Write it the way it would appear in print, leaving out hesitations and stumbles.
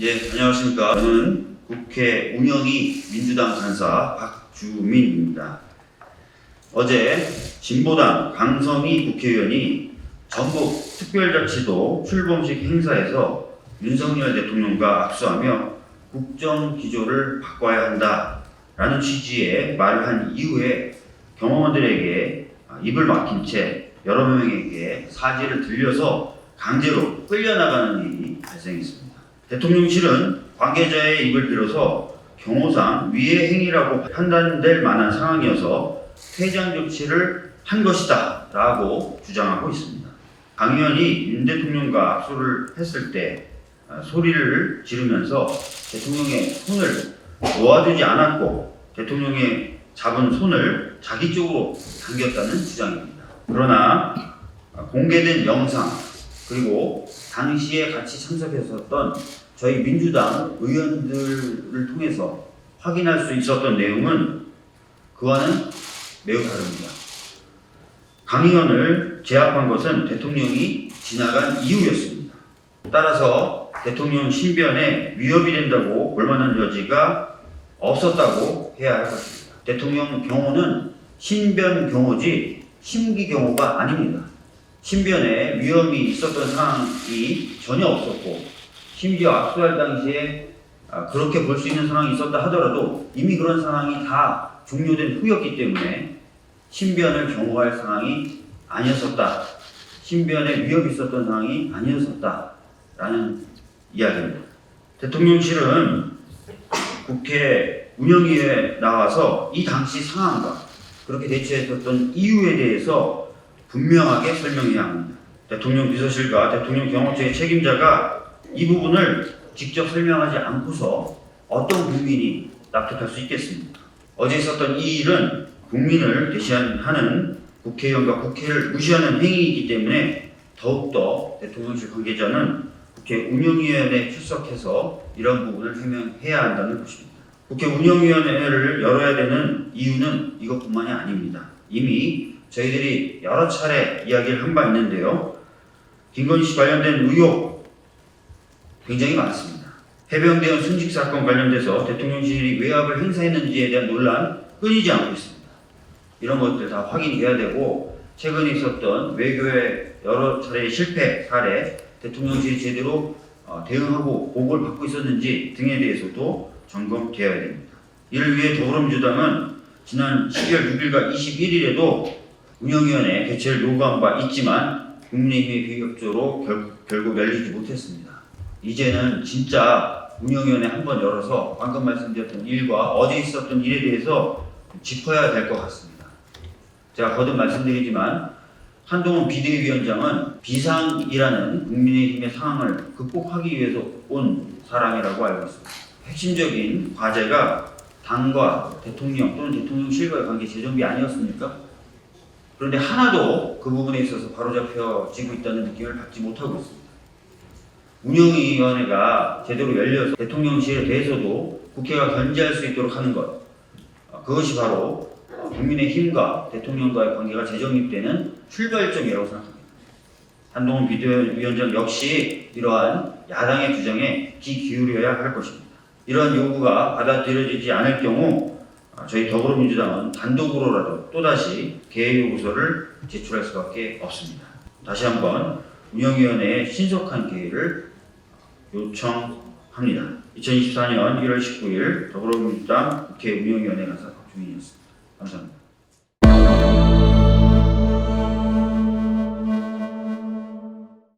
예, 안녕하십니까. 저는 국회 운영위 민주당 간사 박주민입니다. 어제 진보당 강성희 국회의원이 전북 특별자치도 출범식 행사에서 윤석열 대통령과 악수하며 국정기조를 바꿔야 한다라는 취지의 말을 한 이후에 경호원들에게 입을 막힌 채 여러 명에게 사지를 들려서 강제로 끌려나가는 일이 발생했습니다. 대통령실은 관계자의 입을 빌어서 경호상 위해 행위라고 판단될 만한 상황이어서 퇴장 조치를 한 것이다 라고 주장하고 있습니다. 강 의원이 윤 대통령과 악수를 했을 때 소리를 지르면서 대통령의 손을 놓아주지 않았고 대통령의 잡은 손을 자기 쪽으로 당겼다는 주장입니다. 그러나 공개된 영상 그리고 당시에 같이 참석했었던 저희 민주당 의원들을 통해서 확인할 수 있었던 내용은 그와는 매우 다릅니다. 강 의원을 제압한 것은 대통령이 지나간 이후였습니다. 따라서 대통령 신변에 위협이 된다고 볼 만한 여지가 없었다고 해야 할 것입니다. 대통령 경호는 신변 경호지 심기 경호가 아닙니다. 신변에 위험이 있었던 상황이 전혀 없었고 심지어 악수할 당시에 그렇게 볼 수 있는 상황이 있었다 하더라도 이미 그런 상황이 다 종료된 후였기 때문에 신변을 경호할 상황이 아니었었다. 신변에 위협이 있었던 상황이 아니었었다라는 이야기입니다. 대통령실은 국회 운영위에 나와서 이 당시 상황과 그렇게 대처했었던 이유에 대해서 분명하게 설명해야 합니다. 대통령 비서실과 대통령 경호처의 책임자가 이 부분을 직접 설명하지 않고서 어떤 국민이 납득할 수 있겠습니까? 어제 있었던 이 일은 국민을 대신하는 국회의원과 국회를 무시하는 행위이기 때문에 더욱더 대통령실 관계자는 국회 운영위원회에 출석해서 이런 부분을 해명해야 한다는 것입니다. 국회 운영위원회를 열어야 되는 이유는 이것뿐만이 아닙니다. 이미 저희들이 여러 차례 이야기를 한 바 있는데요. 김건희 씨 관련된 의혹 굉장히 많습니다. 해병대원 순직 사건 관련돼서 대통령실이 외압을 행사했는지에 대한 논란 끊이지 않고 있습니다. 이런 것들 다 확인이 돼야 되고 최근에 있었던 외교의 여러 차례의 실패 사례 대통령실이 제대로 대응하고 보고를 받고 있었는지 등에 대해서도 점검되어야 됩니다. 이를 위해 더불어민주당은 지난 12월 6일과 21일에도 운영위원회 개최를 요구한 바 있지만 국민의힘의 비협조로 결국 열리지 못했습니다. 이제는 진짜 운영위원회 한번 열어서 방금 말씀드렸던 일과 어제 있었던 일에 대해서 짚어야 될 것 같습니다. 제가 거듭 말씀드리지만 한동훈 비대위원장은 비상이라는 국민의힘의 상황을 극복하기 위해서 온 사람이라고 알고 있습니다. 핵심적인 과제가 당과 대통령 또는 대통령실과의 관계 재정비 아니었습니까? 그런데 하나도 그 부분에 있어서 바로잡혀지고 있다는 느낌을 받지 못하고 있습니다. 운영위원회가 제대로 열려서 대통령실에 대해서도 국회가 견제할 수 있도록 하는 것, 그것이 바로 국민의힘과 대통령과의 관계가 재정립되는 출발점이라고 생각합니다. 한동훈 비대위원장 역시 이러한 야당의 주장에 귀 기울여야 할 것입니다. 이러한 요구가 받아들여지지 않을 경우 저희 더불어민주당은 단독으로라도 또다시 개의 요구서를 제출할 수밖에 없습니다. 다시 한번 운영위원회의 신속한 개의를 요청합니다. 2024년 1월 19일 더불어민주당 국회 운영위원회 간사 박주민이었습니다. 감사합니다.